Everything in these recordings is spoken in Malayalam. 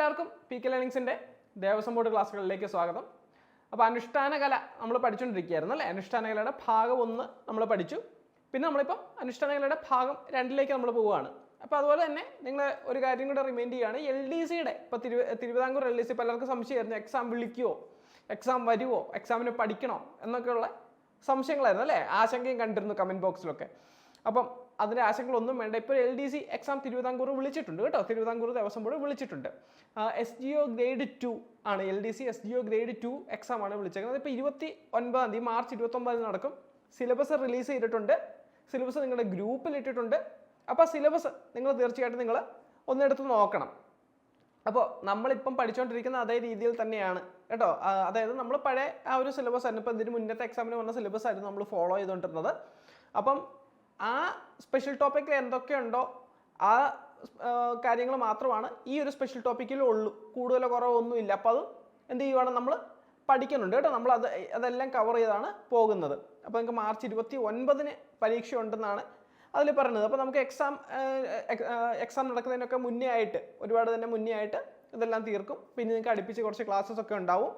എല്ലാവർക്കും പി കെ ലേണിംഗ്സിൻ്റെ ദേവസ്വം ബോർഡ് ക്ലാസ്സുകളിലേക്ക് സ്വാഗതം. അപ്പോൾ അനുഷ്ഠാന കല നമ്മൾ പഠിച്ചുകൊണ്ടിരിക്കുകയായിരുന്നു അല്ലേ. അനുഷ്ഠാന കലയുടെ ഭാഗം 1 നമ്മൾ പഠിച്ചു. പിന്നെ നമ്മളിപ്പം അനുഷ്ഠാന കലയുടെ ഭാഗം 2 നമ്മൾ പോവുകയാണ്. അപ്പോൾ അതുപോലെ തന്നെ നിങ്ങൾ ഒരു കാര്യം കൂടെ റിമൈൻഡ് ചെയ്യുകയാണ്. LDCയുടെ ഇപ്പോൾ തിരുവിതാംകൂർ LDC പലർക്കും സംശയമായിരുന്നു, എക്സാം വിളിക്കുമോ, എക്സാം വരുമോ, എക്സാമിന് പഠിക്കണോ എന്നൊക്കെയുള്ള സംശയങ്ങളായിരുന്നു അല്ലേ. ആശങ്കയും കണ്ടിരുന്നു കമൻറ്റ് ബോക്സിലൊക്കെ. അപ്പം അതിൻ്റെ ആശങ്കകളൊന്നും വേണ്ട. ഇപ്പോൾ LDC എക്സാം തിരുവിതാംകൂർ വിളിച്ചിട്ടുണ്ട് കേട്ടോ. തിരുവിതാംകൂർ ദേവസ്വം ബോർഡ് വിളിച്ചിട്ടുണ്ട്. SGO ഗ്രേഡ് 2 ആണ്. LDC SGO ഗ്രേഡ് 2 എക്സാം ആണ് വിളിച്ചേക്കുന്നത്. ഇപ്പോൾ 29-ാം തീയതി മാർച്ച് 29 നടക്കും. സിലബസ് റിലീസ് ചെയ്തിട്ടുണ്ട്. സിലബസ് നിങ്ങളുടെ ഗ്രൂപ്പിൽ ഇട്ടിട്ടുണ്ട്. അപ്പോൾ സിലബസ് നിങ്ങൾ തീർച്ചയായിട്ടും നിങ്ങൾ ഒന്നെടുത്ത് നോക്കണം. അപ്പോൾ നമ്മളിപ്പം പഠിച്ചുകൊണ്ടിരിക്കുന്ന അതേ രീതിയിൽ തന്നെയാണ് കേട്ടോ. അതായത് നമ്മൾ പഴയ ആ ഒരു സിലബസ് ആയിരുന്നു. ഇപ്പോൾ ഇതിന് മുന്നത്തെ എക്സാമിന് വന്ന സിലബസ് ആയിരുന്നു നമ്മൾ ഫോളോ ചെയ്തുകൊണ്ടിരുന്നത്. അപ്പം ആ സ്പെഷ്യൽ ടോപ്പിക്കിൽ എന്തൊക്കെയുണ്ടോ ആ കാര്യങ്ങൾ മാത്രമാണ് ഈ ഒരു സ്പെഷ്യൽ ടോപ്പിക്കിലും ഉള്ളൂ. കൂടുതലോ കുറവോ ഒന്നുമില്ല. അപ്പോൾ അത് എന്ത് ചെയ്യുവാണ്, നമ്മൾ പഠിക്കുന്നുണ്ട് കേട്ടോ. നമ്മൾ അതെല്ലാം കവർ ചെയ്താണ് പോകുന്നത്. അപ്പോൾ നിങ്ങൾക്ക് മാർച്ച് 29 പരീക്ഷ ഉണ്ടെന്നാണ് അതിൽ പറയുന്നത്. അപ്പോൾ നമുക്ക് എക്സാം നടക്കുന്നതിനൊക്കെ മുന്നേ ആയിട്ട്, ഒരുപാട് തന്നെ മുന്നേ ആയിട്ട് ഇതെല്ലാം തീർക്കും. പിന്നെ നിങ്ങൾക്ക് അടുപ്പിച്ച് കുറച്ച് ക്ലാസ്സസ് ഒക്കെ ഉണ്ടാവും.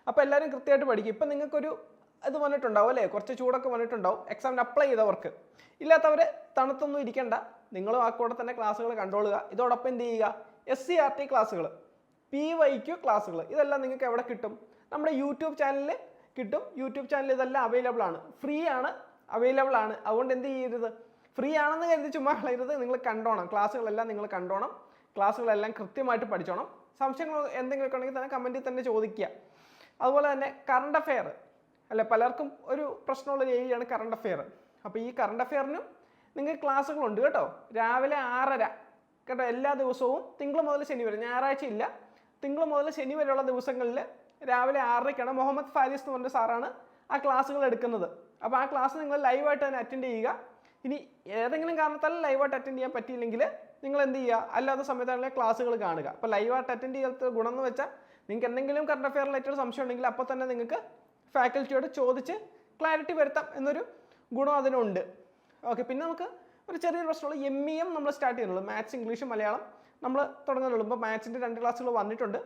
അപ്പോൾ എല്ലാവരും കൃത്യമായിട്ട് പഠിക്കും. ഇപ്പം നിങ്ങൾക്കൊരു ഇത് വന്നിട്ടുണ്ടാവും അല്ലേ, കുറച്ച് ചൂടൊക്കെ വന്നിട്ടുണ്ടാവും എക്സാമിന് അപ്ലൈ ചെയ്തവർക്ക്. ഇല്ലാത്തവർ തണുത്തൊന്നും ഇരിക്കേണ്ട, നിങ്ങളും ആ കൂടെ തന്നെ ക്ലാസ്സുകൾ കണ്ടോളുക. ഇതോടൊപ്പം എന്ത് ചെയ്യുക, SCRT ക്ലാസ്സുകൾ, PYQ ക്ലാസ്സുകൾ, ഇതെല്ലാം നിങ്ങൾക്ക് എവിടെ കിട്ടും? നമ്മുടെ യൂട്യൂബ് ചാനലിൽ കിട്ടും. യൂട്യൂബ് ചാനൽ ഇതെല്ലാം അവൈലബിൾ ആണ്, ഫ്രീ ആണ്, അവൈലബിൾ ആണ്. അതുകൊണ്ട് എന്ത് ചെയ്യരുത്, ഫ്രീ ആണെന്ന് കരുതി ചുമ്മാ കളയരുത്. നിങ്ങൾ കണ്ടോണം, ക്ലാസ്സുകളെല്ലാം നിങ്ങൾ കണ്ടോണം, ക്ലാസ്സുകളെല്ലാം കൃത്യമായിട്ട് പഠിച്ചോണം. സംശയങ്ങൾ എന്തെങ്കിലുമൊക്കെ ഉണ്ടെങ്കിൽ തന്നെ കമൻറ്റിൽ തന്നെ ചോദിക്കുക. അതുപോലെ തന്നെ കറണ്ട് അഫെയർ അല്ലെ, പലർക്കും ഒരു പ്രശ്നമുള്ള ഏരിയയാണ് കറണ്ട് അഫെയർ. അപ്പോൾ ഈ കറണ്ട് അഫെയറിനും നിങ്ങൾക്ക് ക്ലാസ്സുകളുണ്ട് കേട്ടോ. രാവിലെ 6:30 കേട്ടോ, എല്ലാ ദിവസവും തിങ്കൾ മുതൽ ശനി വരെ, ഞായറാഴ്ച ഇല്ല, തിങ്കൾ മുതൽ ശനി വരെയുള്ള ദിവസങ്ങളിൽ രാവിലെ 6:30ക്കാണ് മുഹമ്മദ് ഫാരിസ് എന്ന് പറഞ്ഞ സാറാണ് ആ ക്ലാസ്സുകൾ എടുക്കുന്നത്. അപ്പോൾ ആ ക്ലാസ് നിങ്ങൾ ലൈവായിട്ട് തന്നെ അറ്റൻഡ് ചെയ്യുക. ഇനി ഏതെങ്കിലും കാരണത്താൽ ലൈവായിട്ട് അറ്റൻഡ് ചെയ്യാൻ പറ്റിയില്ലെങ്കിൽ നിങ്ങൾ എന്ത് ചെയ്യുക, അല്ലാത്ത സമയത്താണല്ലേ ക്ലാസ്സുകൾ കാണുക. അപ്പോൾ ലൈവായിട്ട് അറ്റൻഡ് ചെയ്യാത്ത ഗുണം എന്ന് വെച്ചാൽ നിങ്ങൾക്ക് എന്തെങ്കിലും കറണ്ട് അഫെയർ റിലേറ്റഡ് സംശയം ഉണ്ടെങ്കിൽ അപ്പോൾ തന്നെ നിങ്ങൾക്ക് ഫാക്കൽറ്റിയോട് ചോദിച്ച് ക്ലാരിറ്റി വരുത്താം എന്നൊരു ഗുണം അതിനുണ്ട്. ഓക്കെ, പിന്നെ നമുക്ക് ഒരു ചെറിയൊരു പ്രശ്നമുള്ള MEM നമ്മൾ സ്റ്റാർട്ട് ചെയ്യുന്നുള്ളൂ. മാത്സ്, ഇംഗ്ലീഷ്, മലയാളം നമ്മൾ തുടങ്ങുന്നുള്ളൂ. ഇപ്പോൾ മാത്സിൻ്റെ 2 ക്ലാസ്സുകൾ വന്നിട്ടുണ്ട്.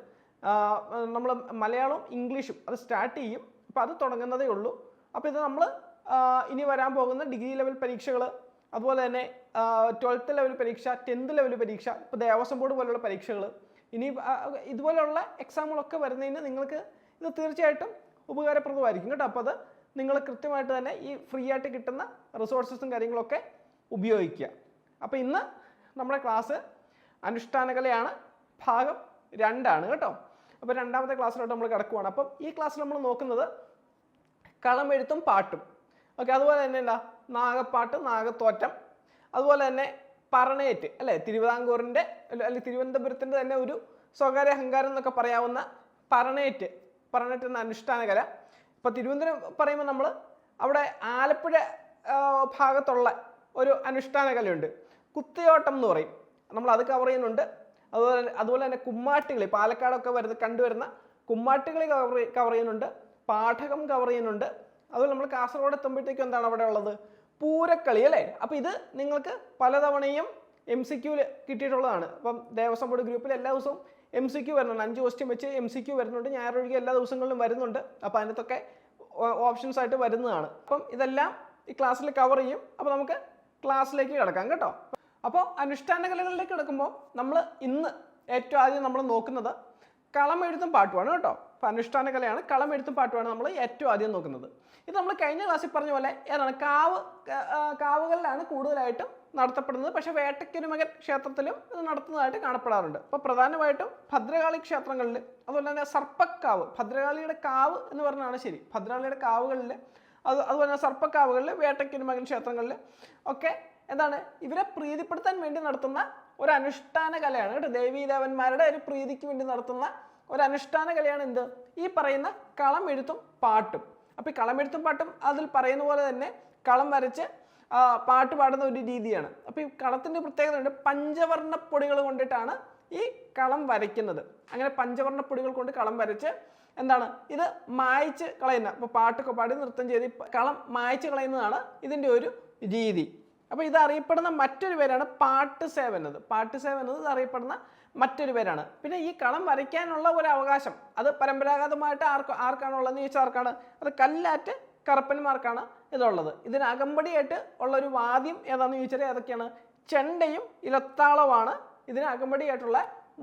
നമ്മൾ മലയാളവും ഇംഗ്ലീഷും അത് സ്റ്റാർട്ട് ചെയ്യും. അപ്പോൾ അത് തുടങ്ങുന്നതേ ഉള്ളൂ. അപ്പോൾ ഇത് നമ്മൾ ഇനി വരാൻ പോകുന്ന ഡിഗ്രി ലെവൽ പരീക്ഷകൾ, അതുപോലെ തന്നെ 12th ലെവൽ പരീക്ഷ, 10th ലെവൽ പരീക്ഷ, ഇപ്പോൾ ദേവസ്വം ബോർഡ് പോലുള്ള പരീക്ഷകൾ, ഇനി ഇതുപോലെയുള്ള എക്സാമുകളൊക്കെ വരുന്നതിന് നിങ്ങൾക്ക് ഇത് തീർച്ചയായിട്ടും ഉപകാരപ്രദമായിരിക്കും കേട്ടോ. അപ്പോൾ അത് നിങ്ങൾ കൃത്യമായിട്ട് തന്നെ ഈ ഫ്രീ ആയിട്ട് കിട്ടുന്ന റിസോഴ്സസും കാര്യങ്ങളൊക്കെ ഉപയോഗിക്കുക. അപ്പോൾ ഇന്ന് നമ്മുടെ ക്ലാസ് അനുഷ്ഠാന കലയാണ്, ഭാഗം 2 ആണ് കേട്ടോ. അപ്പോൾ 2ാമത്തെ ക്ലാസ്സിലോട്ട് നമ്മൾ കിടക്കുവാണ്. അപ്പം ഈ ക്ലാസ്സിൽ നമ്മൾ നോക്കുന്നത് കളമെഴുത്തും പാട്ടും. ഓക്കെ, അതുപോലെ തന്നെ എന്താ, നാഗപ്പാട്ട്, നാഗത്തോറ്റം, അതുപോലെ തന്നെ പറണേറ്റ് അല്ലേ, തിരുവിതാംകൂറിൻ്റെ അല്ലെങ്കിൽ തിരുവനന്തപുരത്തിൻ്റെ തന്നെ ഒരു സ്വകാര്യ അഹങ്കാരം എന്നൊക്കെ പറയാവുന്ന പറണേറ്റ് എന്ന അനുഷ്ഠാന കല. ഇപ്പോൾ തിരുവനന്തപുരം പറയുമ്പോൾ നമ്മൾ അവിടെ ആലപ്പുഴ ഭാഗത്തുള്ള ഒരു അനുഷ്ഠാന കലയുണ്ട്, കുത്തിയോട്ടം എന്ന് പറയും, നമ്മൾ അത് കവർ ചെയ്യുന്നുണ്ട്. അതുപോലെ തന്നെ കുമ്മാട്ടികളി, പാലക്കാടൊക്കെ കണ്ടുവരുന്ന കുമ്മാട്ടികളി കവർ ചെയ്യുന്നുണ്ട്, പാഠകം കവർ ചെയ്യുന്നുണ്ട്. അതുപോലെ നമ്മൾ കാസർഗോഡ് എത്തുമ്പോഴത്തേക്കും എന്താണ് അവിടെ ഉള്ളത്, പൂരക്കളി അല്ലേ. അപ്പോൾ ഇത് നിങ്ങൾക്ക് പലതവണയും MCQയിൽ കിട്ടിയിട്ടുള്ളതാണ്. അപ്പം ദേവസ്വം ബോർഡ് ഗ്രൂപ്പിൽ എല്ലാ ദിവസവും MCQ വരുന്നുണ്ട്, 5 ക്വസ്റ്റ്യൻ വെച്ച് MCQ വരുന്നുണ്ട്. ഞായറൊഴികെ എല്ലാ ദിവസങ്ങളിലും വരുന്നുണ്ട്. അപ്പോൾ അതിനകത്തൊക്കെ ഓപ്ഷൻസ് ആയിട്ട് വരുന്നതാണ്. അപ്പം ഇതെല്ലാം ഈ ക്ലാസ്സിൽ കവർ ചെയ്യും. അപ്പോൾ നമുക്ക് ക്ലാസ്സിലേക്ക് കിടക്കാം കേട്ടോ. അപ്പോൾ അനുഷ്ഠാന കലകളിലേക്ക് കിടക്കുമ്പോൾ നമ്മൾ ഇന്ന് ഏറ്റവും ആദ്യം നമ്മൾ നോക്കുന്നത് കളമെഴുത്തും പാട്ടുമാണ് കേട്ടോ. അപ്പോൾ അനുഷ്ഠാന കലയാണ്, കളമെഴുത്തും പാട്ടുമാണ് നമ്മൾ ഏറ്റവും ആദ്യം നോക്കുന്നത്. ഇത് നമ്മൾ കഴിഞ്ഞ ക്ലാസ്സിൽ പറഞ്ഞ പോലെ ഏതാണ്, കാവുകളിലാണ് കൂടുതലായിട്ടും നടത്തപ്പെടുന്നത്. പക്ഷേ വേട്ടയ്ക്കൊരുമകൻ ക്ഷേത്രത്തിലും ഇത് നടത്തുന്നതായിട്ട് കാണപ്പെടാറുണ്ട്. അപ്പോൾ പ്രധാനമായിട്ടും ഭദ്രകാളി ക്ഷേത്രങ്ങളിൽ, അതുപോലെ തന്നെ സർപ്പക്കാവ്, ഭദ്രകാളിയുടെ കാവ് എന്ന് പറഞ്ഞാണ് ശരി, ഭദ്രകാളിയുടെ കാവുകളിൽ, അതുപോലെ തന്നെ സർപ്പക്കാവുകളിൽ, വേട്ടയ്ക്കൊരുമകൻ ക്ഷേത്രങ്ങളിൽ ഒക്കെ എന്താണ്, ഇവരെ പ്രീതിപ്പെടുത്താൻ വേണ്ടി നടത്തുന്ന ഒരു അനുഷ്ഠാന കലയാണ് കേട്ടോ. ദേവീദേവന്മാരുടെ ഒരു പ്രീതിക്ക് വേണ്ടി നടത്തുന്ന ഒരു അനുഷ്ഠാന കലയാണ് എന്ത്, ഈ പറയുന്ന കളമെഴുത്തും പാട്ടും. അപ്പോൾ ഈ കളമെഴുത്തും പാട്ടും അതിൽ പറയുന്ന പോലെ തന്നെ കളം വരച്ച് പാട്ട് പാടുന്ന ഒരു രീതിയാണ്. അപ്പോൾ ഈ കളത്തിൻ്റെ പ്രത്യേകത, പഞ്ചവർണ്ണ പൊടികൾ കൊണ്ടിട്ടാണ് ഈ കളം വരയ്ക്കുന്നത്. അങ്ങനെ പഞ്ചവർണ്ണ പൊടികൾ കൊണ്ട് കളം വരച്ച് എന്താണ്, ഇത് മായ്ച്ച് കളയുന്ന, ഇപ്പോൾ പാട്ടൊക്കെ പാടി നൃത്തം ചെയ്ത് കളം മായ്ച്ച് കളയുന്നതാണ് ഇതിൻ്റെ ഒരു രീതി. അപ്പോൾ ഇത് അറിയപ്പെടുന്ന മറ്റൊരു പേരാണ് പാട്ട് സേവ എന്നത്. പാട്ട് സേവ എന്നത് അറിയപ്പെടുന്ന മറ്റൊരു പേരാണ്. പിന്നെ ഈ കളം വരയ്ക്കാനുള്ള ഒരു അവകാശം അത് പരമ്പരാഗതമായിട്ട് ആർക്കാണുള്ളതെന്ന് ചോദിച്ചാൽ ആർക്കാണ്? അത് കല്ലാറ്റ് കറുപ്പന്മാർക്കാണ് ഇതുള്ളത്. ഇതിന് അകമ്പടിയായിട്ട് ഉള്ള ഒരു വാദ്യം ഏതാണെന്ന് ചോദിച്ചാൽ ഏതൊക്കെയാണ്? ചെണ്ടയും ഇലത്താളവുമാണ് ഇതിന് അകമ്പടിയായിട്ടുള്ള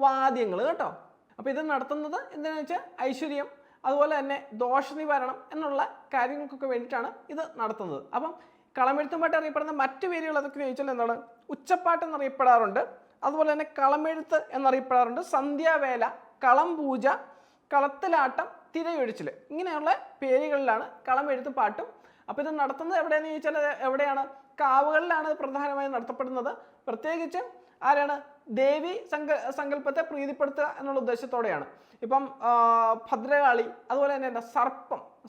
വാദ്യങ്ങൾ കേട്ടോ. അപ്പോൾ ഇത് നടത്തുന്നത് എന്താണെന്ന് വെച്ചാൽ ഐശ്വര്യം അതുപോലെ തന്നെ ദോഷനിവാരണം എന്നുള്ള കാര്യങ്ങൾക്കൊക്കെ വേണ്ടിയിട്ടാണ് ഇത് നടത്തുന്നത്. അപ്പം കളമെഴുത്തുമായിട്ട് അറിയപ്പെടുന്ന മറ്റു പേരുകൾ അതൊക്കെ ചോദിച്ചാൽ എന്താണ്? ഉച്ചപ്പാട്ട് എന്നറിയപ്പെടാറുണ്ട്, അതുപോലെ തന്നെ കളമെഴുത്ത് എന്നറിയപ്പെടാറുണ്ട്, സന്ധ്യാവേല, കളം പൂജ, കളത്തിലാട്ടം, തിരയൊഴിച്ചിൽ, ഇങ്ങനെയുള്ള പേരുകളിലാണ് കളമെഴുത്ത് പാട്ടും. അപ്പോൾ ഇത് നടത്തുന്നത് എവിടെയാണെന്ന് ചോദിച്ചാൽ എവിടെയാണ്? കാവുകളിലാണ് പ്രധാനമായും നടത്തപ്പെടുന്നത്. പ്രത്യേകിച്ച് ആരാണ്? ദേവി സങ്കല്പത്തെ പ്രീതിപ്പെടുത്തുക എന്നുള്ള ഉദ്ദേശത്തോടെയാണ്. ഇപ്പം ഭദ്രകാളി, അതുപോലെ തന്നെ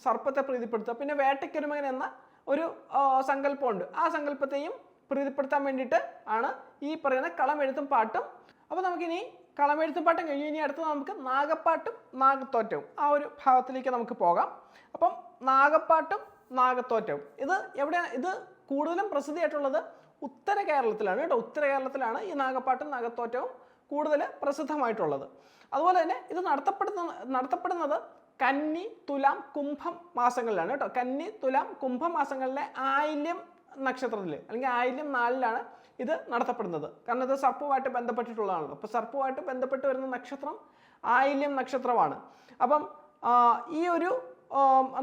സർപ്പത്തെ പ്രീതിപ്പെടുത്തുക, പിന്നെ വേട്ടയ്ക്കൊരുമകൻ എന്ന ഒരു സങ്കല്പമുണ്ട്. ആ സങ്കല്പത്തെയും പ്രീതിപ്പെടുത്താൻ വേണ്ടിയിട്ട് ആണ് ഈ പറയുന്ന കളമെഴുത്തും പാട്ടും. അപ്പോൾ നമുക്കിനി കളമെഴുത്തും പാട്ടും കഴിഞ്ഞ് ഇനി അടുത്ത് നമുക്ക് നാഗപ്പാട്ടും നാഗത്തോറ്റവും ആ ഒരു ഭാഗത്തിലേക്ക് നമുക്ക് പോകാം. അപ്പം നാഗപ്പാട്ടും നാഗത്തോറ്റവും ഇത് എവിടെയാണ്? ഇത് കൂടുതലും പ്രസിദ്ധിയായിട്ടുള്ളത് ഉത്തര കേരളത്തിലാണ് കേട്ടോ. ഉത്തര കേരളത്തിലാണ് ഈ നാഗപ്പാട്ടും നാഗത്തോറ്റവും കൂടുതൽ പ്രസിദ്ധമായിട്ടുള്ളത്. അതുപോലെ തന്നെ ഇത് നടത്തപ്പെടുന്നത് കന്നി, തുലാം, കുംഭം മാസങ്ങളിലാണ് കേട്ടോ. കന്നി, തുലാം, കുംഭം മാസങ്ങളിലെ ആയില്യം നക്ഷത്രത്തിൽ അല്ലെങ്കിൽ ആയില്യം നാളിലാണ് ഇത് നടത്തപ്പെടുന്നത്. കാരണം ഇത് സർപ്പവുമായിട്ട് ബന്ധപ്പെട്ടിട്ടുള്ളതാണല്ലോ. അപ്പോൾ സർപ്പവുമായിട്ട് ബന്ധപ്പെട്ട് വരുന്ന നക്ഷത്രം ആയില്യം നക്ഷത്രമാണ്. അപ്പം ഈ ഒരു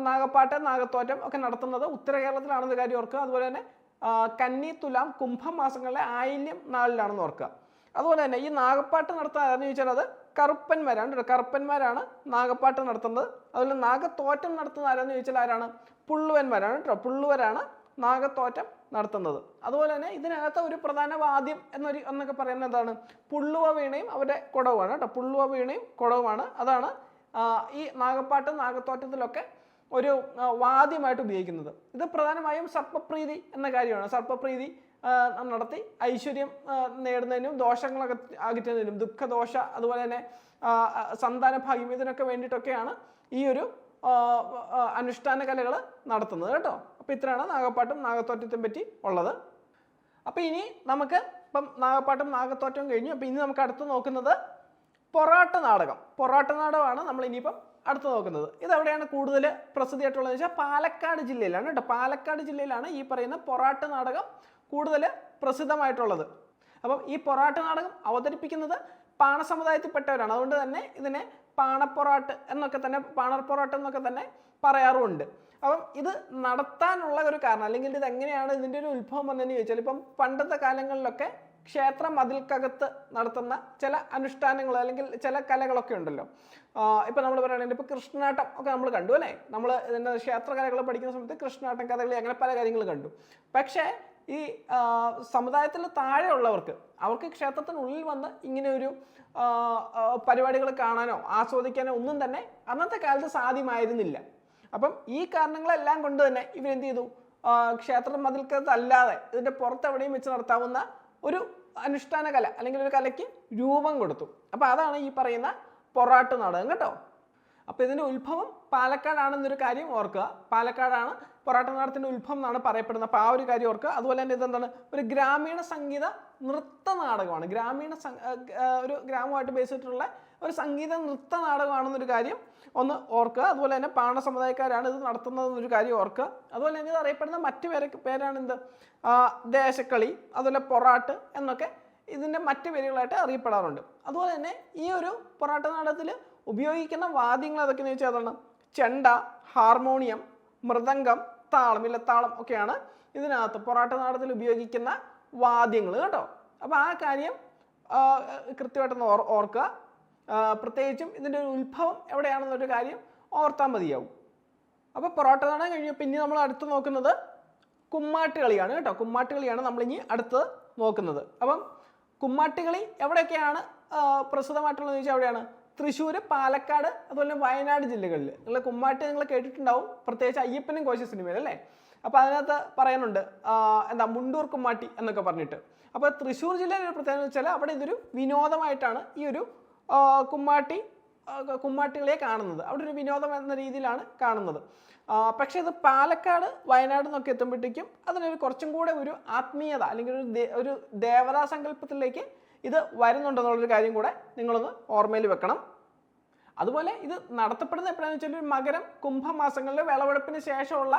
നാഗപ്പാട്ട് നാഗത്തോറ്റം ഒക്കെ നടത്തുന്നത് ഉത്തര കേരളത്തിലാണെന്ന് കാര്യം ഓർക്കുക. അതുപോലെ തന്നെ കന്നി, തുലാം, കുംഭം മാസങ്ങളിലെ ആയില്യം നാളിലാണെന്ന് ഓർക്കുക. അതുപോലെ തന്നെ ഈ നാഗപ്പാട്ട് നടത്താൻ ആരെന്ന് ചോദിച്ചാൽ അത് കറുപ്പന്മാരാണ്. കറുപ്പന്മാരാണ് നാഗപ്പാട്ട് നടത്തുന്നത്. അതുപോലെ നാഗത്തോറ്റം നടത്തുന്ന ആരെന്ന് ചോദിച്ചാൽ ആരാണ്? പുള്ളുവന്മാരാണ് കേട്ടോ. പുള്ളുവരാണ് നാഗത്തോറ്റം നടത്തുന്നത്. അതുപോലെ തന്നെ ഇതിനകത്ത് ഒരു പ്രധാന വാദ്യം എന്നൊക്കെ പറയുന്നത് എന്താണ്? പുള്ളുവ വീണയും അവരുടെ കുടവുമാണ് കേട്ടോ. പുള്ളുവ വീണയും കുടവുമാണ്. അതാണ് ഈ നാഗപ്പാട്ടും നാഗത്തോറ്റത്തിലൊക്കെ ഒരു വാദ്യമായിട്ട് ഉപയോഗിക്കുന്നത്. ഇത് പ്രധാനമായും സർപ്പപ്രീതി എന്ന കാര്യമാണ്. സർപ്പപ്രീതി നടത്തി ഐശ്വര്യം നേടുന്നതിനും ദോഷങ്ങളൊക്കെ അകറ്റുന്നതിനും ദുഃഖദോഷ അതുപോലെ തന്നെ സന്താന ഭാഗ്യം ഇതിനൊക്കെ വേണ്ടിയിട്ടൊക്കെയാണ് ഈ ഒരു അനുഷ്ഠാന കലകൾ നടത്തുന്നത് കേട്ടോ. അപ്പോൾ ഇത്രയാണ് നാഗപ്പാട്ടും നാഗത്തോറ്റത്തെയും പറ്റി ഉള്ളത്. അപ്പോൾ ഇനി നമുക്ക് ഇപ്പം നാഗപ്പാട്ടും നാഗത്തോറ്റവും കഴിഞ്ഞു. അപ്പോൾ ഇനി നമുക്ക് അടുത്ത് നോക്കുന്നത് പൊറാട്ട് നാടകം. പൊറാട്ട് നാടകമാണ് നമ്മൾ ഇനിയിപ്പം അടുത്ത് നോക്കുന്നത്. ഇതെവിടെയാണ് കൂടുതൽ പ്രസിദ്ധിയായിട്ടുള്ളതെന്ന് വെച്ചാൽ പാലക്കാട് ജില്ലയിലാണ് കേട്ടോ. പാലക്കാട് ജില്ലയിലാണ് ഈ പറയുന്ന പൊറാട്ട് നാടകം കൂടുതൽ പ്രസിദ്ധമായിട്ടുള്ളത്. അപ്പം ഈ പൊറാട്ട് നാടകം അവതരിപ്പിക്കുന്നത് പാണ സമുദായത്തിൽപ്പെട്ടവരാണ്. അതുകൊണ്ട് തന്നെ ഇതിനെ പാണപ്പൊറാട്ട് എന്നൊക്കെ തന്നെ പാണർപ്പൊറാട്ട് എന്നൊക്കെ തന്നെ പറയാറുമുണ്ട്. അപ്പം ഇത് നടത്താനുള്ള ഒരു കാരണം അല്ലെങ്കിൽ ഇത് എങ്ങനെയാണ് ഇതിൻ്റെ ഒരു ഉത്ഭവം വന്നതെന്ന് ചോദിച്ചാൽ ഇപ്പം പണ്ടത്തെ കാലങ്ങളിലൊക്കെ ക്ഷേത്ര മതിൽക്കകത്ത് നടത്തുന്ന ചില അനുഷ്ഠാനങ്ങൾ അല്ലെങ്കിൽ ചില കലകളൊക്കെ ഉണ്ടല്ലോ. ഇപ്പം നമ്മൾ പറയുകയാണെങ്കിൽ ഇപ്പോൾ കൃഷ്ണനാട്ടം ഒക്കെ നമ്മൾ കണ്ടു അല്ലേ. നമ്മൾ ഇതിൻ്റെ ക്ഷേത്ര കലകൾ പഠിക്കുന്ന സമയത്ത് കൃഷ്ണനാട്ടം, കഥകളി അങ്ങനെ പല കാര്യങ്ങളും കണ്ടു. പക്ഷേ ഈ സമുദായത്തിൽ താഴെയുള്ളവർക്ക് അവർക്ക് ക്ഷേത്രത്തിനുള്ളിൽ വന്ന് ഇങ്ങനെ ഒരു പരിപാടികൾ കാണാനോ ആസ്വദിക്കാനോ ഒന്നും തന്നെ അന്നത്തെ കാലത്ത് സാധ്യമായിരുന്നില്ല. അപ്പം ഈ കാരണങ്ങളെല്ലാം കൊണ്ട് തന്നെ ഇവരെന്ത് ചെയ്തു? ക്ഷേത്ര മതിൽക്കകത്ത് അല്ലാതെ ഇതിൻ്റെ പുറത്തെവിടെയും വെച്ച് നടത്താവുന്ന ഒരു അനുഷ്ഠാന കല അല്ലെങ്കിൽ ഒരു കലയ്ക്ക് രൂപം കൊടുത്തു. അപ്പോൾ അതാണ് ഈ പറയുന്ന പൊറാട്ട് നാടകം കേട്ടോ. അപ്പോൾ ഇതിൻ്റെ ഉത്ഭവം പാലക്കാടാണെന്നൊരു കാര്യം ഓർക്കുക. പാലക്കാടാണ് പൊറാട്ട് നാടകത്തിൻ്റെ ഉത്ഭവം എന്നാണ് പറയപ്പെടുന്നത്. അപ്പോൾ ആ ഒരു കാര്യം ഓർക്കുക. അതുപോലെ തന്നെ ഇതെന്താണ്? ഒരു ഗ്രാമീണ സംഗീത നൃത്ത നാടകമാണ്. ഒരു ഗ്രാമമായിട്ട് ബേസ് ചെയ്തിട്ടുള്ള ഒരു സംഗീത നൃത്ത നാടകമാണെന്നൊരു കാര്യം ഒന്ന് ഓർക്കുക. അതുപോലെ തന്നെ പാണ സമുദായക്കാരാണ് ഇത് നടത്തുന്നതെന്നൊരു കാര്യം ഓർക്കുക. അതുപോലെ തന്നെ ഇത് അറിയപ്പെടുന്ന മറ്റു പേരാണ് എന്ത്? ദേശക്കളി, അതുപോലെ പൊറാട്ട് എന്നൊക്കെ ഇതിൻ്റെ മറ്റു പേരുകളായിട്ട് അറിയപ്പെടാറുണ്ട്. അതുപോലെ തന്നെ ഈ ഒരു പൊറാട്ട് നാടകത്തിൽ ഉപയോഗിക്കുന്ന വാദ്യങ്ങൾ അതൊക്കെയെന്ന് വെച്ചാൽ അതാണ് ചെണ്ട, ഹാർമോണിയം, മൃദംഗം, താളം, ഇലത്താളം ഒക്കെയാണ് ഇതിനകത്ത് പൊറാട്ട് നാടകത്തിൽ ഉപയോഗിക്കുന്ന വാദ്യങ്ങൾ കേട്ടോ. അപ്പോൾ ആ കാര്യം കൃത്യമായിട്ടൊന്ന് ഓർക്കുക. പ്രത്യേകിച്ചും ഇതിൻ്റെ ഒരു ഉത്ഭവം എവിടെയാണെന്നൊരു കാര്യം ഓർത്താൽ മതിയാവും. അപ്പോൾ പൊറാട്ട് നാടകം കഴിഞ്ഞു. പിന്നെ നമ്മൾ അടുത്ത് നോക്കുന്നത് കുമ്മാട്ടുകളിയാണ് കേട്ടോ. കുമ്മാട്ടുകളിയാണ് നമ്മളിനി അടുത്ത് നോക്കുന്നത്. അപ്പം കുമ്മാട്ടുകളി എവിടെയൊക്കെയാണ് പ്രസിദ്ധമായിട്ടുള്ളതെന്ന് ചോദിച്ചാൽ എവിടെയാണ്? തൃശ്ശൂർ, പാലക്കാട്, അതുപോലെ വയനാട് ജില്ലകളിൽ ഉള്ള കുമ്മാട്ടി നിങ്ങൾ കേട്ടിട്ടുണ്ടാവും. പ്രത്യേകിച്ച് അയ്യപ്പനും കോശി സിനിമയിൽ അല്ലേ. അപ്പോൾ അതിനകത്ത് പറയാനുണ്ട് മുണ്ടൂർ കുമ്മാട്ടി എന്നൊക്കെ പറഞ്ഞിട്ട്. അപ്പോൾ തൃശ്ശൂർ ജില്ലയിലെ ഒരു പ്രത്യേകത വെച്ചാൽ അവിടെ ഇതൊരു വിനോദമായിട്ടാണ് ഈ ഒരു കുമ്മാട്ടികളെ കാണുന്നത്. അവിടെ ഒരു വിനോദം എന്ന രീതിയിലാണ് കാണുന്നത്. പക്ഷേ ഇത് പാലക്കാട്, വയനാട് എന്നൊക്കെ എത്തുമ്പോഴത്തേക്കും അതിനൊരു കുറച്ചും കൂടെ ഒരു ആത്മീയത അല്ലെങ്കിൽ ഒരു ദേവതാ സങ്കല്പത്തിലേക്ക് ഇത് വരുന്നുണ്ടെന്നുള്ളൊരു കാര്യം കൂടെ നിങ്ങളൊന്ന് ഓർമ്മയിൽ വെക്കണം. അതുപോലെ ഇത് നടത്തപ്പെടുന്നത് എപ്പോഴാണെന്ന് വെച്ചാൽ മകരം കുംഭമാസങ്ങളിൽ വിളവെടുപ്പിന് ശേഷമുള്ള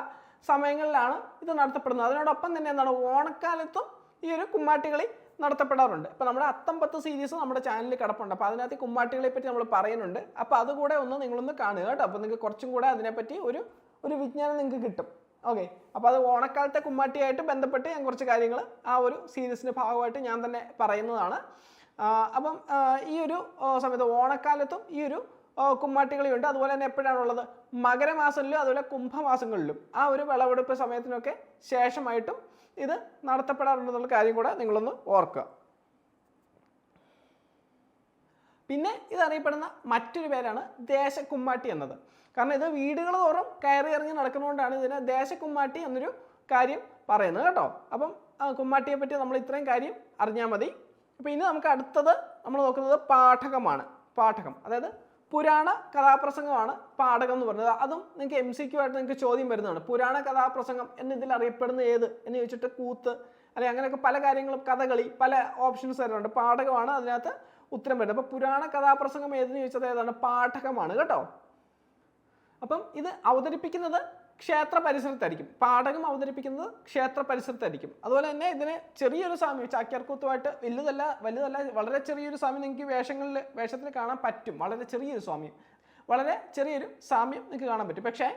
സമയങ്ങളിലാണ് ഇത് നടത്തപ്പെടുന്നത്. അതിനോടൊപ്പം തന്നെ എന്താണ് ഓണക്കാലത്തും ഈ ഒരു കുമ്മാട്ടികളി നടത്തപ്പെടാറുണ്ട്. ഇപ്പോൾ നമ്മുടെ അത്തംപത്ത് സീരീസ് നമ്മുടെ ചാനലിൽ കിടപ്പുണ്ട്. അപ്പോൾ അതിനകത്ത് കുമ്മാട്ടികളെ പറ്റി നമ്മൾ പറയുന്നുണ്ട്. അപ്പോൾ അതുകൂടെ നിങ്ങളൊന്ന് കാണുക കേട്ടോ. അപ്പോൾ നിങ്ങൾക്ക് കുറച്ചും കൂടെ അതിനെപ്പറ്റി ഒരു വിജ്ഞാനം നിങ്ങൾക്ക് കിട്ടും. ഓക്കെ, അപ്പോൾ അത് ഓണക്കാലത്തെ കുമ്മാട്ടിയായിട്ട് ബന്ധപ്പെട്ട് ഞാൻ കുറച്ച് കാര്യങ്ങൾ ആ ഒരു സീരീസിൻ്റെ ഭാഗമായിട്ട് ഞാൻ തന്നെ പറയുന്നതാണ്. അപ്പം ഈ ഒരു സമയത്ത് ഓണക്കാലത്തും ഈ ഒരു കുമ്മാട്ടികളിയുണ്ട്. അതുപോലെ തന്നെ എപ്പോഴാണുള്ളത്? മകരമാസങ്ങളിലും അതുപോലെ കുംഭമാസങ്ങളിലും ആ ഒരു വിളവെടുപ്പ് സമയത്തിനൊക്കെ ശേഷമായിട്ടും ഇത് നടത്തപ്പെടാറുണ്ടെന്നുള്ള കാര്യം കൂടെ നിങ്ങളൊന്ന് ഓർക്കുക. പിന്നെ ഇതറിയപ്പെടുന്ന മറ്റൊരു പേരാണ് ദേശക്കുമ്മാട്ടി എന്നത്. കാരണം ഇത് വീടുകൾ തോറും കയറി ഇറങ്ങി നടക്കുന്നതുകൊണ്ടാണ് ഇതിനെ ദേശക്കുമ്മാട്ടി എന്നൊരു കാര്യം പറയുന്നത് കേട്ടോ. അപ്പം കുമ്മാട്ടിയെ പറ്റി നമ്മൾ ഇത്രയും കാര്യം അറിഞ്ഞാൽ മതി. അപ്പോൾ ഇനി നമുക്ക് അടുത്തത് നമ്മൾ നോക്കുന്നത് പാഠകമാണ്. പാഠകം അതായത് പുരാണ കഥാപ്രസംഗമാണ് പാഠകം എന്ന് പറയുന്നത്. അതും നിങ്ങൾക്ക് MCQ ആയിട്ട് നിങ്ങൾക്ക് ചോദ്യം വരുന്നതാണ്. പുരാണ കഥാപ്രസംഗം എന്നതിൽ അറിയപ്പെടുന്ന ഏത് എന്ന് ചോദിച്ചിട്ട് കൂത്ത് അല്ലെങ്കിൽ അങ്ങനെയൊക്കെ പല കാര്യങ്ങളും, കഥകളി, പല ഓപ്ഷൻസ് വരുന്നുണ്ട്. പാഠകമാണ് അതിനകത്ത് ഉത്തരം വരുന്നത്. അപ്പോൾ പുരാണ കഥാപ്രസംഗം ഏതെന്ന് ചോദിച്ചത് ഏതാണ്? പാഠകമാണ് കേട്ടോ. അപ്പം ഇത് അവതരിപ്പിക്കുന്നത് ക്ഷേത്ര പരിസരത്തായിരിക്കും. പാഠകം അവതരിപ്പിക്കുന്നത് ക്ഷേത്ര പരിസരത്തായിരിക്കും. അതുപോലെ തന്നെ ഇതിന് ചെറിയൊരു സാമ്യം ചാക്യാർകൂത്തുമായിട്ട് വലുതല്ല വളരെ ചെറിയൊരു സാമ്യം നിങ്ങൾക്ക് വേഷത്തിൽ കാണാൻ പറ്റും. വളരെ ചെറിയൊരു സാമ്യം നിങ്ങൾക്ക് കാണാൻ പറ്റും. പക്ഷേ